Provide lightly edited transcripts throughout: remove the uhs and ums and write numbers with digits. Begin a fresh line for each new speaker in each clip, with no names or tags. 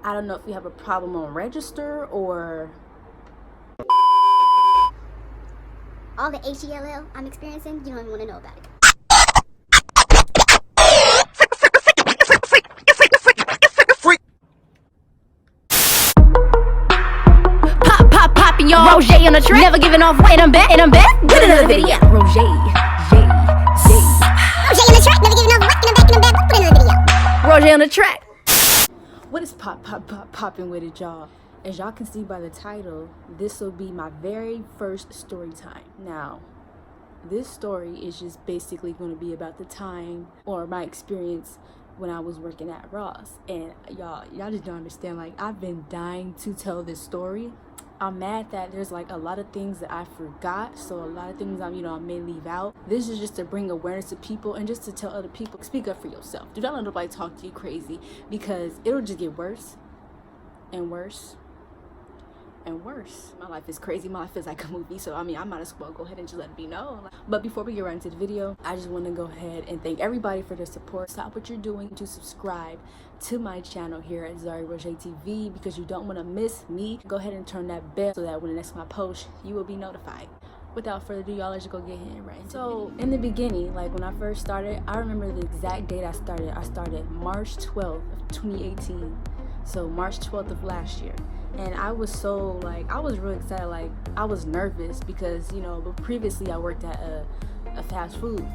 I don't know if you have a problem on register or...
All the H-E-L-L I'm experiencing, you don't even want to know about it.
Popping your Rozaee on the track, never giving off weight. I'm back with another video. Rozaee in the track, never giving off weight. I'm back with another video. Rozaee on the track.
What is popping with it, y'all? As y'all can see by the title, this will be my very first story time. Now, this story is just basically going to be about the time or my experience when I was working at Ross. And y'all just don't understand. Like, I've been dying to tell this story. I'm mad that there's like a lot of things that I forgot, so a lot of things I may leave out. This is just to bring awareness to people and just to tell other people, speak up for yourself. Do not let nobody talk to you crazy, because it'll just get worse and worse and worse. My life is crazy. My life is like a movie, so I might as well go ahead and just let it be known. But before we get right into the video, I just want to go ahead and thank everybody for their support. Stop what you're doing to subscribe to my channel here at zariahrozaee TV, because you don't want to miss me. Go ahead and turn that bell so that when the next time I post, you will be notified. Without further ado, y'all, let's go get hit right. So in the beginning, like when I first started, I remember the exact date I started. I started March 12th of 2018. So March 12th of last year. And I was so I was really excited. Like, I was nervous because, but previously I worked at a fast food.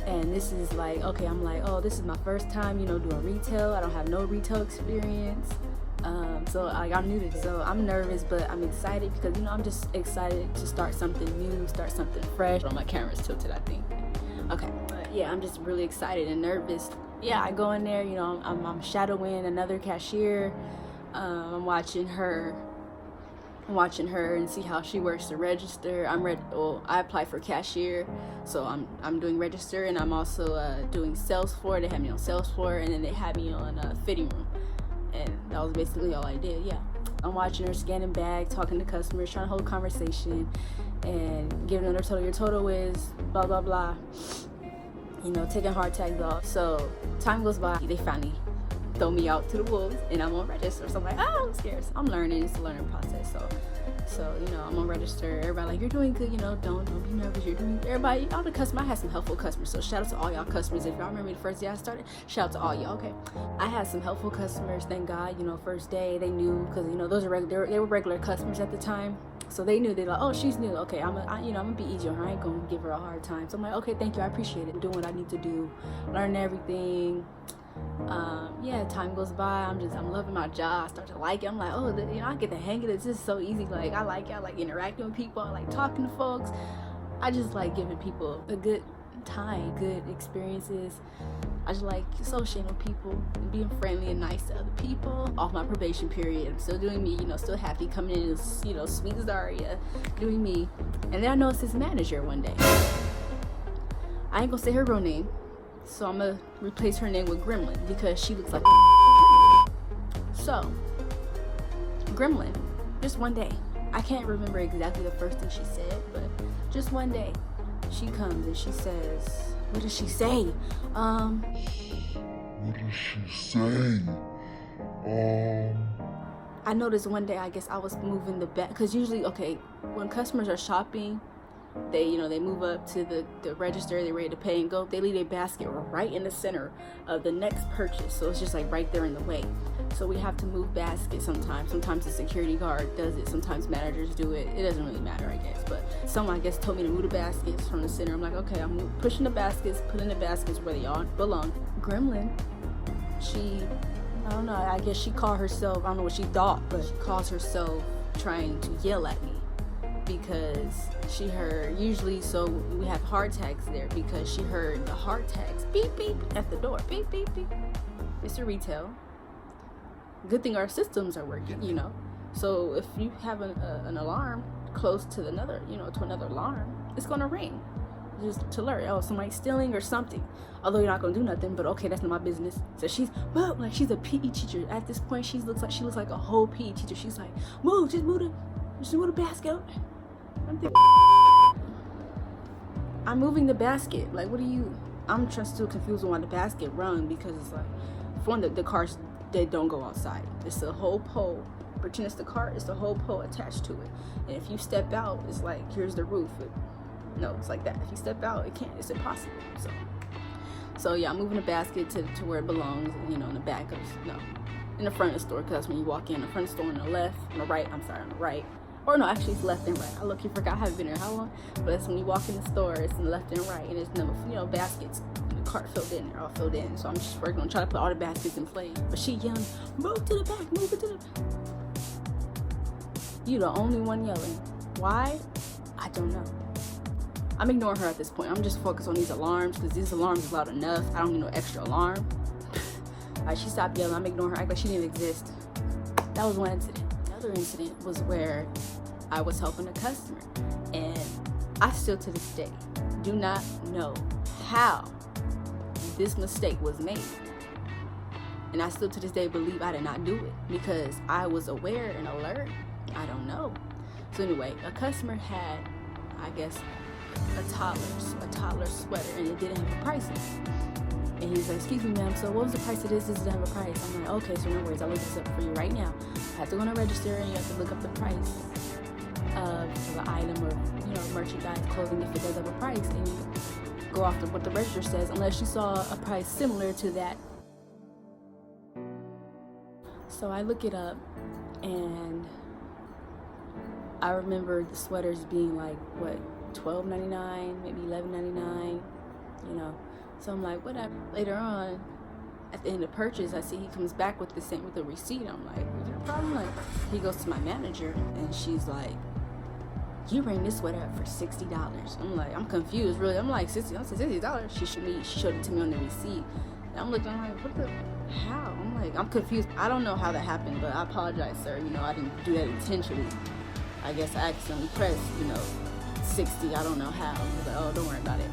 And this is like, okay, I'm like, oh, this is my first time, doing retail. I don't have no retail experience. So I'm new to this. So I'm nervous, but I'm excited because, I'm just excited to start something new, start something fresh. Oh, my camera's tilted, I think. Okay, but yeah, I'm just really excited and nervous. Yeah, I go in there, I'm shadowing another cashier. I'm watching her and see how she works the register. I applied for cashier, so I'm doing register, and I'm also doing sales floor. They had me on sales floor, and then they had me on fitting room, and that was basically all I did. Yeah, I'm watching her scanning bags, talking to customers, trying to hold conversation, and giving them their total. Your total is blah blah blah. Taking hard tags off. So time goes by, they finally throw me out to the wolves, and I'm on register. So I'm like, oh, I'm scared. So I'm learning. It's a learning process. So I'm on register. Everybody like, you're doing good. Don't be nervous. You're doing. Everybody, all the customers. I had some helpful customers. So shout out to all y'all customers. If y'all remember me the first day I started, shout out to all y'all. Okay, I had some helpful customers. Thank God. First day they knew, because those are they were regular customers at the time. So they knew. They're like, oh, she's new. Okay, I'm gonna be easy on her. I ain't gonna give her a hard time. So I'm like, okay, thank you. I appreciate it. I'm doing what I need to do. Learn everything. Yeah, time goes by. I'm loving my job. I start to like it. I'm like, oh, I get the hang of it. This is so easy. Like, I like it. I like interacting with people. I like talking to folks. I just like giving people a good time, good experiences. I just like associating with people and being friendly and nice to other people. Off my probation period, I'm still doing me, still happy, coming in as, sweet Zaria, doing me. And then I noticed this manager one day. I ain't gonna say her real name, so I'm gonna replace her name with Gremlin, because she looks like So, Gremlin, just one day, I can't remember exactly the first thing she said, but just one day, she comes and she says, what does she say? What does she say? I noticed one day, I guess I was moving the back, because usually, okay, when customers are shopping, they they move up to the register, they're ready to pay and go. They leave their basket right in the center of the next purchase, so it's just like right there in the way. So we have to move baskets sometimes the security guard does it, sometimes managers do it. It doesn't really matter, I guess, but someone, I guess, told me to move the baskets from the center. I'm like, okay, I'm pushing the baskets, putting the baskets where they all belong. Gremlin, I don't know, I guess she called herself, I don't know what she thought, but she calls herself trying to yell at me, because she heard, usually, so we have hard tags there, because she heard the hard tags beep beep at the door, beep beep beep. It's a retail. Good thing our systems are working, So if you have an alarm close to another, to another alarm, it's gonna ring, just to alert, oh, somebody's stealing or something. Although you're not gonna do nothing, but okay, that's not my business. So she's a PE teacher at this point. She looks like a whole PE teacher. She's like, just move the basket. I'm moving the basket. Like, what are you? I'm just still confused on why the basket rung, because it's like, for one, the car's they don't go outside. It's a whole pole. Pretend it's the cart, it's the whole pole attached to it. And if you step out, it's like, here's the roof. No, it's like that. If you step out, it can't. It's impossible. So yeah, I'm moving the basket to where it belongs, in the back of, in the front of the store, because that's when you walk in. The front of the store on the left, on the right, on the right. Or no, actually it's left and right. I look, you forgot, I haven't been here how long? But that's when you walk in the store, it's in the left and right, and there's no, baskets, the cart filled in, they're all filled in. So I'm just working on trying to put all the baskets in place. But she yelling, move to the back, move it to the back. You the only one yelling. Why? I don't know. I'm ignoring her at this point. I'm just focused on these alarms, because these alarms is loud enough. I don't need no extra alarm. Alright, she stopped yelling. I'm ignoring her, act like she didn't exist. That was one incident. Another incident was where I was helping a customer, and I still to this day do not know how this mistake was made. And I still to this day believe I did not do it, because I was aware and alert. I don't know. So anyway, a customer had, I guess, a toddler sweater, and it didn't have a price on it. And he's like, excuse me, ma'am, so what was the price of this? This doesn't have a price. I'm like, okay, so no worries, I'll look this up for you right now. I have to go on a register, and you have to look up the price of an item or, merchandise, clothing, if it does have a price. And you go off what the register says, unless you saw a price similar to that. So I look it up, and I remember the sweaters being like, what, $12.99, maybe $11.99, So I'm like, whatever. Later on, at the end of purchase, I see he comes back with the receipt. I'm like, is there a problem? Like, he goes to my manager, and she's like, you rang this sweater up for $60. I'm like, I'm confused, really. I'm like, $60? She showed it to me on the receipt. And I'm looking, I'm like, what the, how? I'm like, I'm confused. I don't know how that happened, but I apologize, sir. I didn't do that intentionally. I guess I accidentally pressed, 60. I don't know how. I was like, oh, don't worry about it.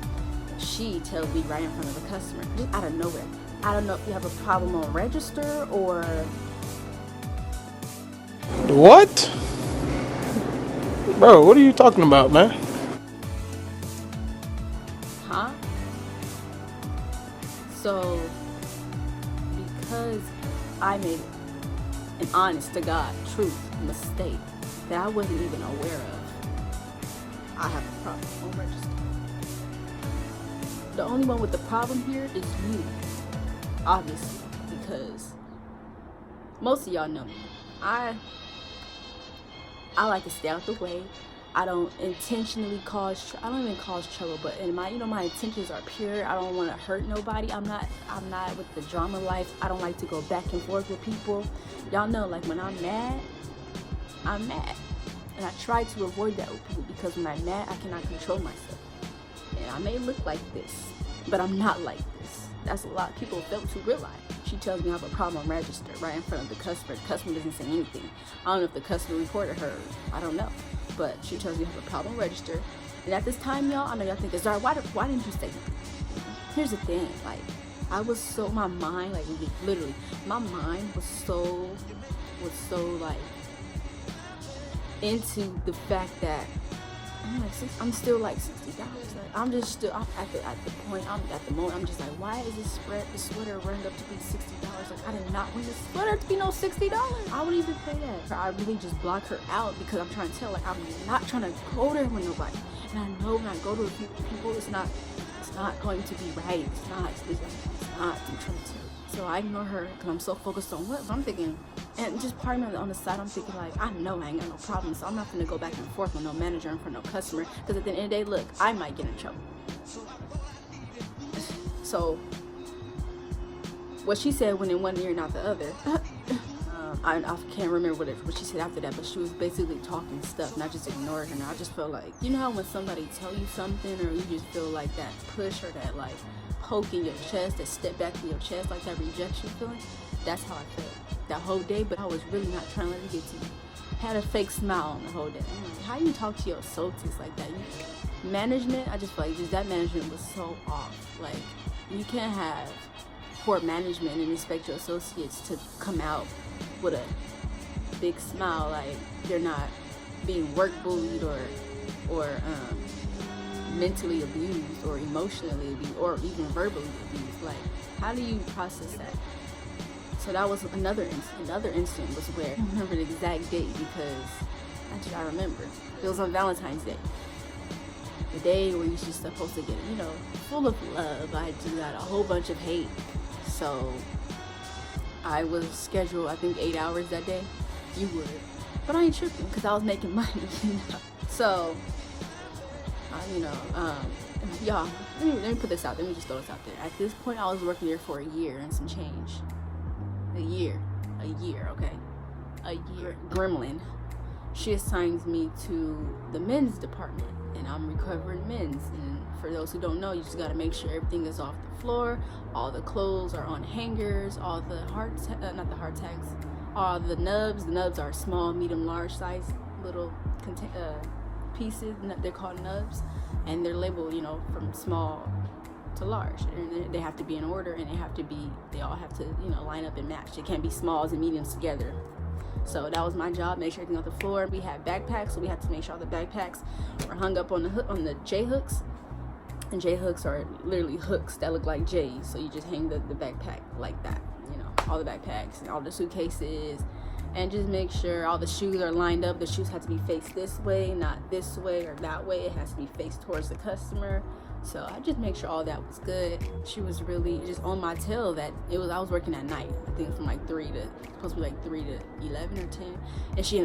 She tells me right in front of the customer, just out of nowhere, I don't know if you have a problem on register or...
What? Bro, what are you talking about, man?
Huh? So, because I made an honest to God truth mistake that I wasn't even aware of, I have a problem on register. The only one with the problem here is you, obviously, because most of y'all know me. I like to stay out the way. I don't intentionally I don't even cause trouble, but in my intentions are pure. I don't want to hurt nobody. I'm not with the drama life. I don't like to go back and forth with people. Y'all know, like, when I'm mad, I'm mad. And I try to avoid that with people, because when I'm mad, I cannot control myself. And I may look like this, but I'm not like this. That's a lot of people fail to realize. She tells me I have a problem on register right in front of the customer. The customer doesn't say anything. I don't know if the customer reported her. I don't know. But she tells me I have a problem register. And at this time, y'all, I know y'all think, Zara, why didn't you say anything? Here's the thing. Like, I was so, my mind, like, literally, my mind was so like, into the fact that I'm still like $60. Like, I'm just still at the point. I'm at the moment. I'm just like, why is this sweater running up to be $60? Like, I did not want this sweater to be no $60. I wouldn't even pay that. I really just block her out, because I'm trying to tell, like, I'm not trying to go there with nobody. And I know when I go to people, it's not going to be right. It's not. I'm trying to tell you. So I ignore her, because I'm so focused on what I'm thinking. And just part of me on the side, I'm thinking, like, I know I ain't got no problem, so I'm not gonna go back and forth with no manager and for no customer, because at the end of the day, look, I might get in trouble. So what she said went in one ear, not the other. I can't remember what she said after that, but she was basically talking stuff, and I just ignored her. And I just felt like, you know how when somebody tell you something, or you just feel like that push, or that, like, poke in your chest, that step back in your chest, like that rejection feeling? That's how I felt that whole day, but I was really not trying to let it get to me. Had a fake smile on the whole day. I'm like, how you talk to your associates like that? Management, I just feel like just that management was so off. Like, you can't have poor management and expect your associates to come out with a big smile, like they're not being work bullied or mentally abused or emotionally abused or even verbally abused. Like, how do you process that? So that was another incident was where I remember the exact date because I remember it was on Valentine's Day, the day where you're just supposed to get, full of love. I just got a whole bunch of hate. So I was scheduled, I think 8 hours that day. You would, but I ain't tripping because I was making money. So y'all, let me put this out. Let me just throw this out there. At this point, I was working there for a year and some change. A year, okay? A year. Gremlin. She assigns me to the men's department, and I'm recovering men's. And for those who don't know, you just gotta make sure everything is off the floor, all the clothes are on hangers, all the not the hard tags, all the nubs. The nubs are small, medium, large size little pieces. They're called nubs, and they're labeled, from small to large. And they have to be in order, and they all have to, line up and match. It can't be smalls and mediums together. So that was my job, make sure everything on the floor. We had backpacks, so we had to make sure all the backpacks were hung up on the J hooks. And J hooks are literally hooks that look like J's. So you just hang the backpack like that, all the backpacks and all the suitcases, and just make sure all the shoes are lined up. The shoes have to be faced this way, not this way or that way. It has to be faced towards the customer. So I just make sure all that was good. She was really just on my tail that I was working at night. I think from like 3 to 11 or 10. And she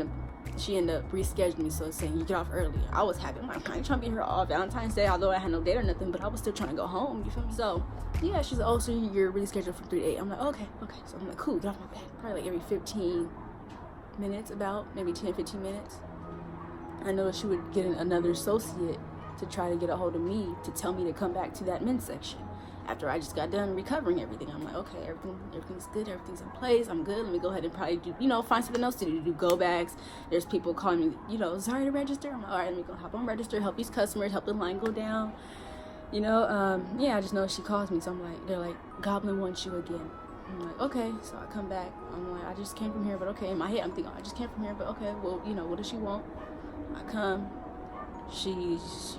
ended up rescheduling me, so saying you get off early. I was happy. I'm like, I ain't trying to be here all Valentine's Day, although I had no date or nothing, but I was still trying to go home, you feel me? So yeah, she's like, oh, so you're really scheduled from 3 to 8. I'm like, okay. So I'm like, cool, get off my back. Probably like every 15 minutes, about maybe 10-15 minutes. I noticed she would get another associate to try to get a hold of me to tell me to come back to that men's section after I just got done recovering everything. I'm like, okay, everything's good, everything's in place, I'm good. Let me go ahead and probably do, find something else to do go bags. There's people calling me, sorry to register. I'm like, all right, let me go hop on register, help these customers, help the line go down. I just know she calls me, so they're like, Goblin wants you again. I'm like, okay. So I come back, I'm like, I just came from here, but okay. In my head I'm thinking, I just came from here, but okay, well, what does she want? I come, she's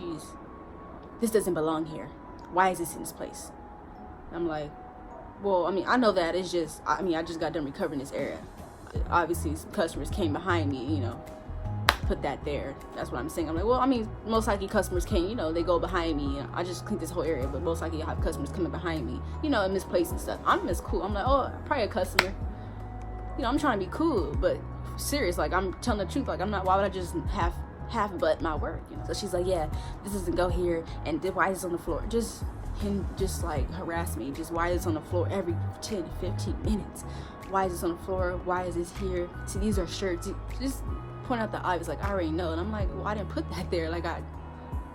this doesn't belong here. Why is this in this place? I'm like, well, I know that it's just, I just got done recovering this area. Obviously some customers came behind me, put that there. That's what I'm saying. I'm like, well, most likely customers came, they go behind me. I just cleaned this whole area, but most likely I have customers coming behind me, and misplaced and stuff. I'm just cool. I'm like, oh, probably a customer. I'm trying to be cool, but serious, like I'm telling the truth. Like I'm not, why would I just half but my work, So she's like, yeah, this doesn't go here, and why is it on the floor? Just like harass me. Just why is this on the floor every 10-15 minutes? Why is this on the floor? Why is this here? See, these are shirts. Just point out the obvious, like I already know. And I'm like, well, I didn't put that there. Like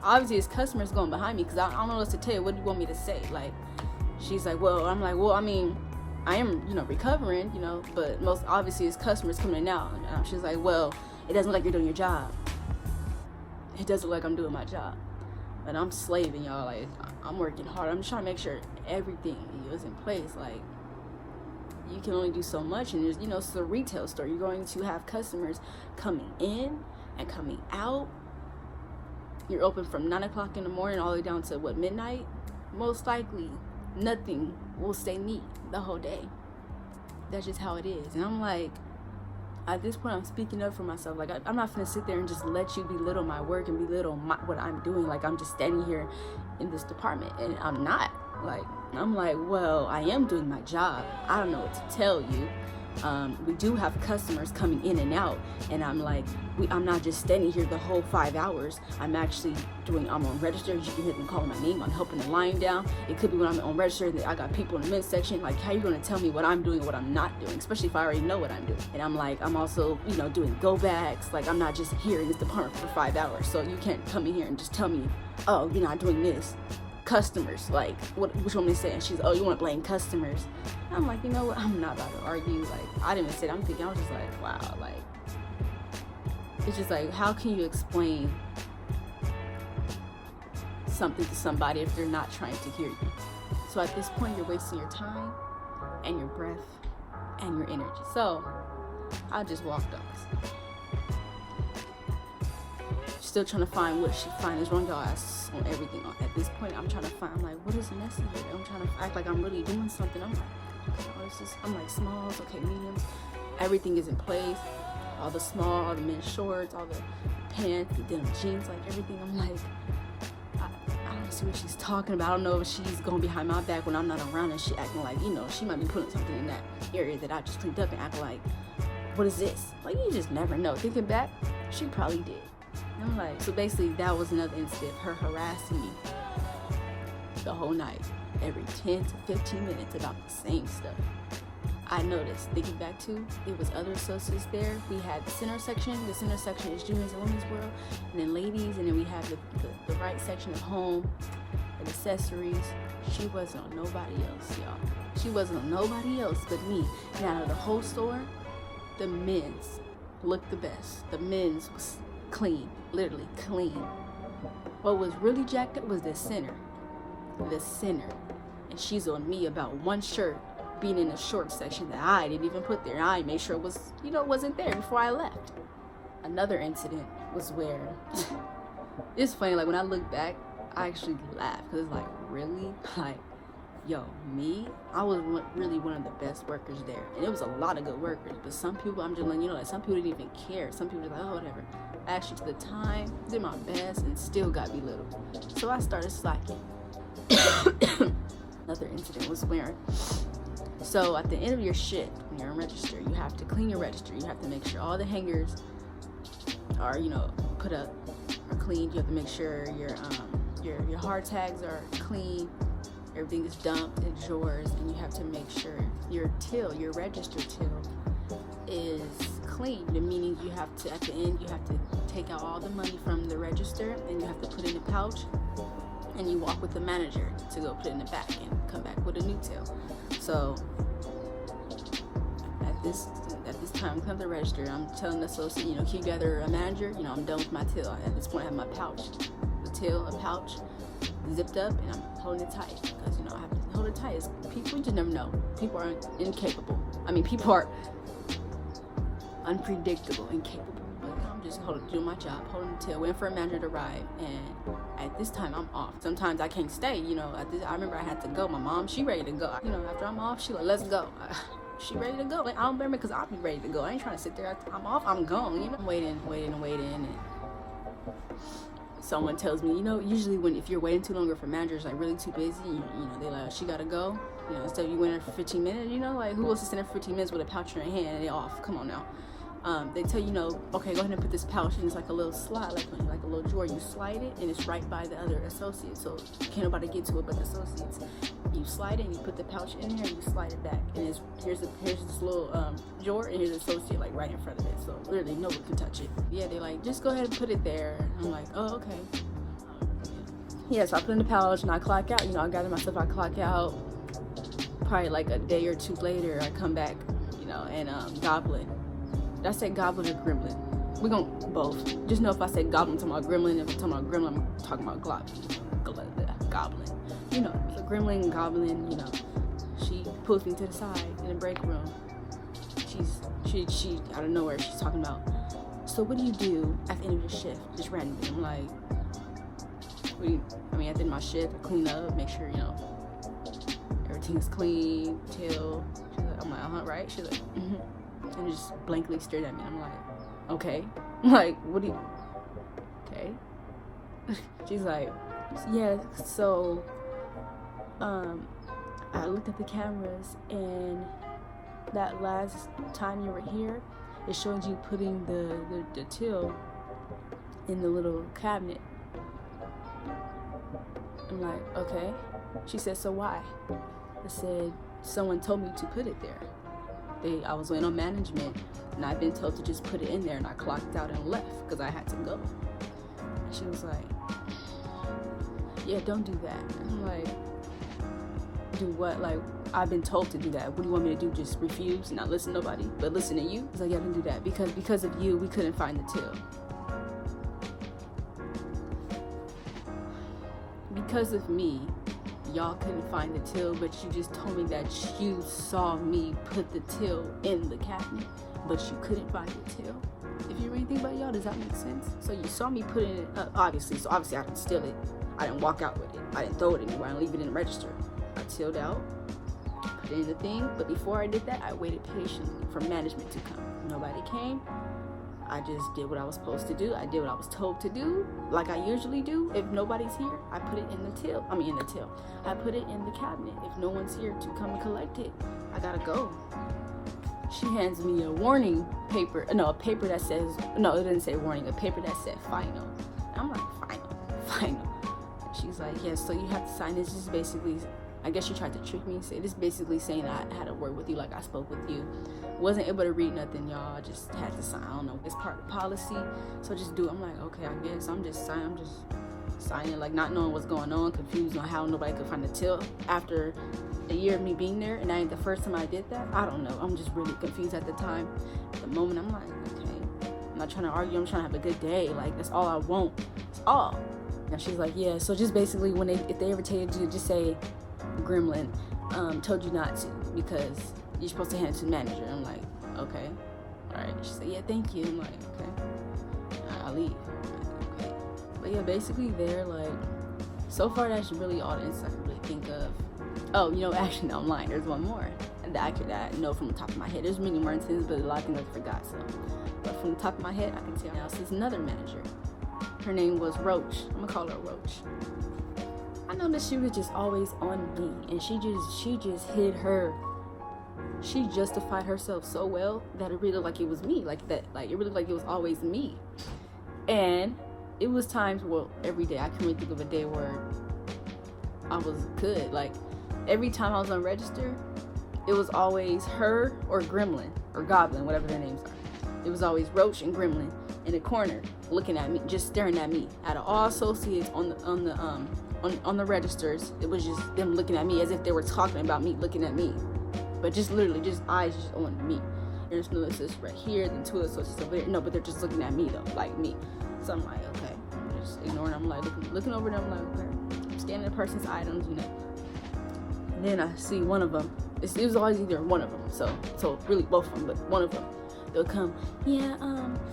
obviously it's customers going behind me because I don't know what to tell you. What do you want me to say? Like she's like, well, I'm like, well, I am, recovering, but most obviously it's customers coming out. And she's like, well, it doesn't look like you're doing your job. It doesn't look like I'm doing my job. But I'm slaving, y'all. Like, I'm working hard. I'm just trying to make sure everything is in place. Like, you can only do so much. And there's, it's a retail store. You're going to have customers coming in and coming out. You're open from 9 o'clock in the morning all the way down to, midnight? Most likely, nothing will stay neat the whole day. That's just how it is. And I'm like, at this point, I'm speaking up for myself. Like, I'm not gonna sit there and just let you belittle my work and belittle what I'm doing. Like, I'm just standing here in this department, and I'm not. Like, I'm like, well, I am doing my job. I don't know what to tell you. We do have customers coming in and out, and I'm like, I'm not just standing here the whole 5 hours. I'm actually I'm on register. You can hear them calling my name. I'm helping the line down. It could be when I'm on register that I got people in the men's section. Like, how you gonna tell me what I'm doing and what I'm not doing, especially if I already know what I'm doing? And I'm like, I'm also, doing go bags. Like, I'm not just here in this department for 5 hours. So you can't come in here and just tell me, oh, you're not doing this. Customers, like, which one to say? And she's, oh, you want to blame customers? And I'm like, you know what? I'm not about to argue. Like, I didn't even say that. I'm thinking, I was just like, wow, like, it's just like, how can you explain something to somebody if they're not trying to hear you? So at this point, you're wasting your time and your breath and your energy. So I just walked off. Still trying to find what she finds wrong, y'all. On everything. At this point, I'm trying to find, I'm like, what is necessary? I'm trying to act like I'm really doing something. I'm like, oh, this is, I'm like, smalls, okay, mediums. Everything is in place. All the small, all the men's shorts, all the pants, the denim jeans, like everything. I'm like, I don't see what she's talking about. I don't know if she's going behind my back when I'm not around and she acting like, you know, she might be putting something in that area that I just cleaned up and acting like, what is this? Like, you just never know. Thinking back, she probably did. And I'm like, so basically that was another incident of her harassing me the whole night, every 10 to 15 minutes about the same stuff. I noticed, thinking back to, it was other associates there. We had the center section. The center section is juniors and women's world, and then ladies, and then we have the right section of home and accessories. She wasn't on nobody else, y'all. She wasn't on nobody else but me. Now, the whole store, the men's looked the best. The men's was clean, literally clean. What was really jacked up was the center. The center. And she's on me about one shirt being in the short section that I didn't even put there. I made sure it was, you know, wasn't there before I left. Another incident was where, it's funny, like when I look back, I actually laugh, because it's like, really? Like, yo, me? I was really one of the best workers there. And it was a lot of good workers, but some people, I'm just letting you know, like some people didn't even care. Some people were like, oh, whatever. I actually took the time, did my best, and still got belittled. So I started slacking. Another incident was where, so at the end of your shift, when you're in register, you have to clean your register. You have to make sure all the hangers are, you know, put up or cleaned. You have to make sure your hard tags are clean. Everything is dumped in drawers, and you have to make sure your till, your register till, is clean. Meaning you have to, at the end, you have to take out all the money from the register, and you have to put it in a pouch, and you walk with the manager to go put it in the back and come back with a new till. So at this time, come to the register, I'm telling the associate, you know, can you gather a manager? You know, I'm done with my till. At this point, I have my pouch, the till, a pouch, zipped up, and I'm holding it tight, because, you know, I have to hold it tight. People, you just never know. People are incapable. I mean, people are unpredictable, incapable. But I'm just doing my job, holding the till, waiting for a manager to arrive. And at this time, I'm off. Sometimes I can't stay, you know. I remember I had to go. My mom, she ready to go. You know, after I'm off, she like, let's go. She ready to go. Like, I don't blame her, because I'll be ready to go. I ain't trying to sit there. I'm off, I'm gone, you know. I'm waiting, and someone tells me, you know, usually if you're waiting too long, or if a manager's like really too busy, you know, they like, she gotta go. You know, instead of you waiting for 15 minutes, you know, like, who wants to stand there for 15 minutes with a pouch in her hand and they off? Come on now. They tell you, know, okay, go ahead and put this pouch in. It's like a little slide, like a little drawer. You slide it, and it's right by the other associates, so can't nobody get to it but the associates. You slide it, and you put the pouch in there, and you slide it back. And here's this little drawer, and here's the associate like right in front of it, so literally no one can touch it. Yeah, they're like, just go ahead and put it there. I'm like, oh, okay. Yeah, so I put in the pouch, and I clock out. You know, I gather myself, I clock out. Probably like a day or two later, I come back, you know, and Goblin. Did I say goblin or gremlin? We're gonna both. Just know if I say goblin, I'm talking about gremlin. If I'm talking about gremlin, I'm talking about goblin. You know, so gremlin, goblin, you know. She pulls me to the side in the break room. She out of nowhere, she's talking about, so what do you do at the end of your shift? Just randomly. I'm like, at the end of my shift, I clean up, make sure, you know, everything's clean, till. I'm like, right? She's like, and just blankly stared at me. I'm like, okay. I'm like, what do you, okay. She's like, yeah, so I looked at the cameras, and that last time you were here, it showed you putting the till in the little cabinet. I'm like, okay. She said, so why? I said, someone told me to put it there. I was waiting on management, and I've been told to just put it in there, and I clocked out and left because I had to go. And she was like, yeah, don't do that. And I'm like, do what? Like, I've been told to do that. What do you want me to do? Just refuse and not listen to nobody, but listen to you? It's like, yeah, don't do that, because of you, we couldn't find the till. Because of me, y'all couldn't find the till, but you just told me that you saw me put the till in the cabinet, but you couldn't find the till. If you really think about it, y'all, does that make sense? So you saw me put it in, obviously I didn't steal it. I didn't walk out with it. I didn't throw it anywhere. I didn't leave it in the register. I tilled out, put put it in the thing. But before I did that, I waited patiently for management to come. Nobody came. I just did what I was supposed to do. I did what I was told to do, like I usually do. If nobody's here, I put it in the till. I put it in the cabinet. If no one's here to come and collect it, I gotta go. She hands me a warning paper. No, a paper that says, no, it didn't say warning. A paper that said final. I'm like, final. And she's like, yes, so you have to sign this. This is basically, I guess she tried to trick me. Say this is basically saying that I had a word with you, like I spoke with you. Wasn't able to read nothing, y'all. I just had to sign. I don't know. It's part of the policy, so just do it. I'm like, okay, I guess I'm just signing, like not knowing what's going on, confused on how nobody could find the till after a year of me being there, and that ain't the first time I did that. I don't know. I'm just really confused at the time. At the moment, I'm like, okay, I'm not trying to argue. I'm trying to have a good day. Like that's all I want. It's all. And she's like, yeah. So just basically, if they ever tell you to just say, Gremlin told you not to because you're supposed to hand it to the manager. I'm like, okay, all right. She said, yeah, thank you. I'm like, okay, I'll leave. Like, okay. But yeah, basically they're like, so far that's really all the insights I can really think of. Oh, you know, actually, no, I'm lying. There's one more that I know from the top of my head. There's many more instances, but a lot of things I forgot. So, but from the top of my head, I can tell. Now, this is another manager. Her name was Roach. I'm gonna call her Roach. I noticed she was just always on me, and she just hid her. She justified herself so well that it really looked like it was me, like that, like it really looked like it was always me. And it was times, well, every day. I can't really think of a day where I was good. Like every time I was on register, it was always her or Gremlin or Goblin, whatever their names are. It was always Roach and Gremlin in the corner, looking at me, just staring at me. Out of all associates on the registers, it was just them looking at me as if they were talking about me, looking at me. But just literally, just eyes just on me. There's no associates right here, then two associates over there. No, but they're just looking at me though, like me. So I'm like, okay, I'm just ignoring them. I'm like looking over them, like, okay. I'm scanning the person's items, you know. And then I see one of them. It was always either one of them. So really both of them, but one of them. They'll come, yeah,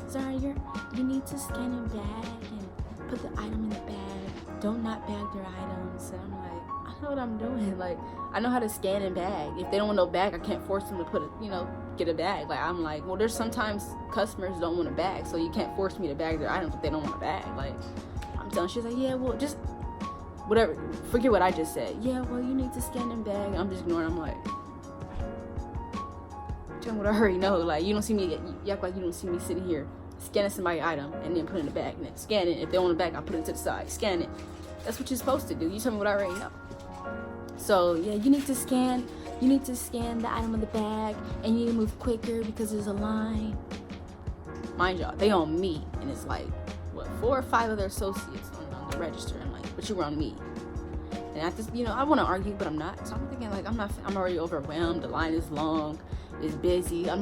Zara, you need to scan your bag and put the item in the bag. Don't not bag their items. And I'm like, I know what I'm doing. Like, I know how to scan and bag. If they don't want no bag, I can't force them to get a bag. Like, I'm like, well, there's sometimes customers don't want a bag, so you can't force me to bag their items if they don't want a bag. Like, I'm telling, she's like, yeah, well, just whatever. Forget what I just said. Yeah, well, you need to scan and bag. I'm just ignoring. I'm like, tell me what I already know. Like, you don't see me. You act like you don't see me sitting here scanning somebody's item and then put it in the bag and then scan it. If they want a bag, I put it to the side. Scan it. That's what you're supposed to do. You tell me what I already know. So yeah, you need to scan the item in the bag, and you need to move quicker because there's a line. Mind y'all, they on me, and it's like what, 4 or 5 other associates on the register. I'm like, but you were on me. And I just, I want to argue, but I'm not. So I'm thinking like, I'm already overwhelmed. The line is long, it's busy. I don't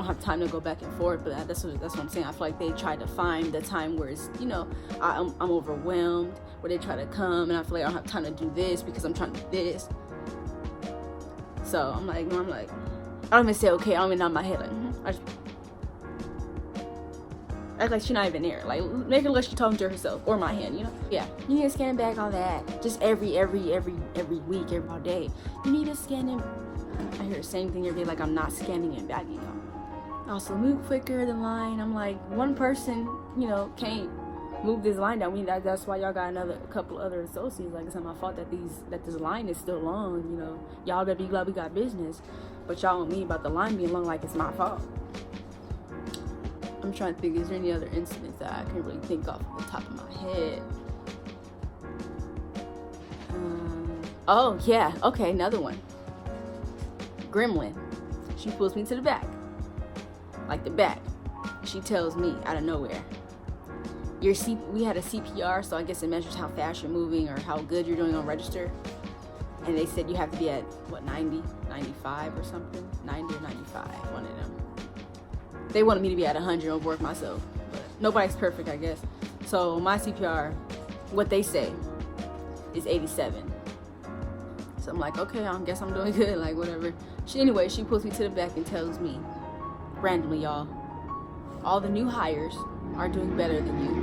have time to go back and forth. But that's what I'm saying. I feel like they try to find the time where it's, I'm overwhelmed, where they try to come, and I feel like I don't have time to do this because I'm trying to do this. So I'm like, I don't even say okay. I don't even nod my head like, I just act like she's not even there. Like, make it look like she's talking to herself or my hand, Yeah, you need to scan and bag all that. Just every week, all day. You need to scan and I hear the same thing every day, like I'm not scanning and bagging y'all. Also, move quicker the line. I'm like, one person, can't move this line down. That's why y'all got a couple other associates. Like, it's not my fault that this line is still long. Y'all better be glad we got business, but y'all on me about the line being long like it's my fault. I'm trying to think, is there any other incidents that I can really think off the top of my head? Oh yeah, okay, another one. Gremlin. She pulls me to the back. Like the back. She tells me out of nowhere, we had a CPR, so I guess it measures how fast you're moving or how good you're doing on register. And they said you have to be at, 90, 95 or something? 90 or 95, one of them. They wanted me to be at 100 and work myself. But nobody's perfect, I guess. So my CPR, what they say, is 87. So I'm like, okay, I guess I'm doing good, like whatever. She pulls me to the back and tells me, randomly, y'all, all the new hires are doing better than you.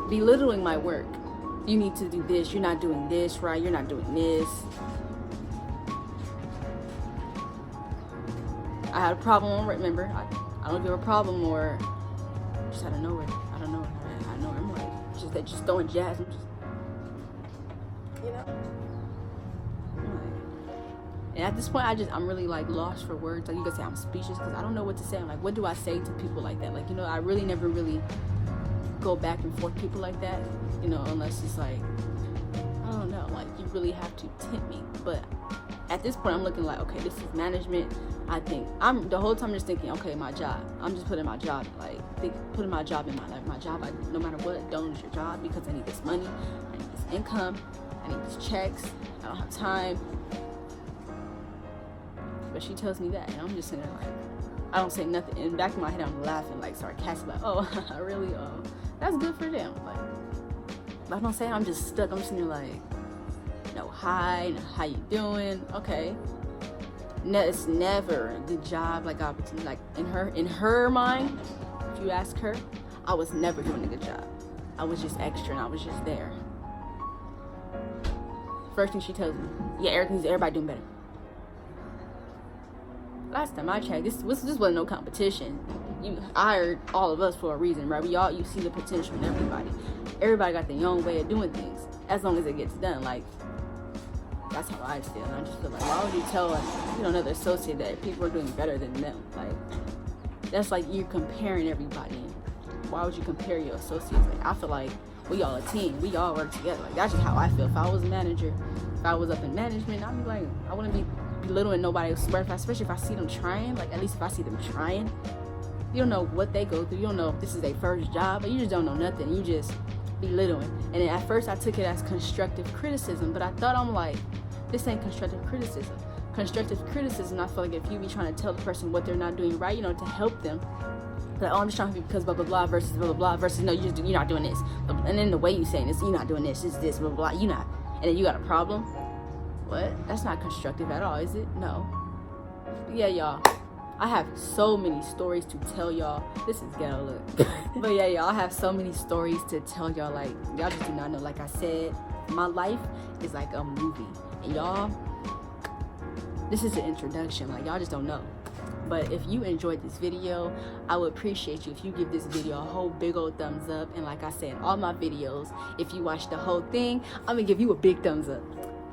Belittling my work. You need to do this. You're not doing this right. You're not doing this. I had a problem. Remember, I don't give a problem or just out of nowhere. I don't know. I know. I'm like just throwing jazz. I'm just, you know. And at this point, I'm really like lost for words. Like you could say I'm speechless because I don't know what to say. I'm like, what do I say to people like that? Like, you know, I really never really go back and forth people like that. You know, unless it's like, I don't know, like you really have to tempt me. But at this point, I'm looking like, okay, this is management. I think the whole time just thinking, okay, my job. I'm just putting my job, putting my job in my life. My job, no matter what, don't lose your job because I need this money, I need this income, I need these checks. I don't have time. But she tells me that, and I'm just sitting there like, I don't say nothing. In the back of my head, I'm laughing like sarcastic, like, oh, really? Oh, that's good for them. Like, but I don't say I'm just stuck. I'm just sitting there like, no, hi, no, how you doing? Okay. No, it's never a good job. Like in her mind, if you ask her, I was never doing a good job. I was just extra, and I was just there. First thing she tells me, yeah, everybody doing better. Last time I checked, this wasn't no competition. You hired all of us for a reason, right? You see the potential in everybody. Everybody got their own way of doing things, as long as it gets done. Like, that's how I feel. And I just feel like, why would you tell another associate that people are doing better than them? Like, that's like you're comparing everybody. Why would you compare your associates? Like, I feel like we all a team. We all work together. Like, that's just how I feel. If I was a manager, if I was up in management, I'd be like, I wouldn't be belittling nobody else's work, especially if I see them trying. Like, at least if I see them trying, you don't know what they go through. You don't know if this is their first job, but you just don't know nothing. You just belittling. And then at first I took it as constructive criticism, but I thought, I'm like, this ain't constructive criticism. Constructive criticism, I feel like if you be trying to tell the person what they're not doing right, to help them. Like, oh, I'm just trying to be because blah blah blah versus blah blah blah versus no, you're not doing this. And then the way you saying this, you're not doing this, it's this, blah blah blah, you not. And then you got a problem. What? That's not constructive at all, is it? No. Yeah, y'all. I have so many stories to tell y'all. This is ghetto look. But yeah, y'all, I have so many stories to tell y'all. Like, y'all just do not know. Like I said, my life is like a movie. And y'all, this is an introduction. Like, y'all just don't know. But if you enjoyed this video, I would appreciate you if you give this video a whole big old thumbs up. And like I said, all my videos, if you watch the whole thing, I'm gonna give you a big thumbs up.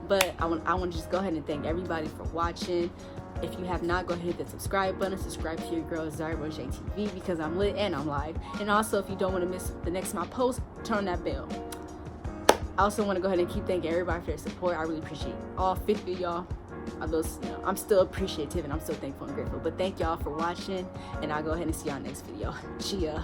But I want to just go ahead and thank everybody for watching. If you have not, go ahead and hit the subscribe button. Subscribe to your girl Zariahrozaee TV because I'm lit and I'm live. And also, if you don't want to miss the next my post, turn on that bell. I also want to go ahead and keep thanking everybody for their support. I really appreciate all 50 of y'all. I'm still appreciative and I'm still thankful and grateful. But thank y'all for watching, and I'll go ahead and see y'all next video. Chia.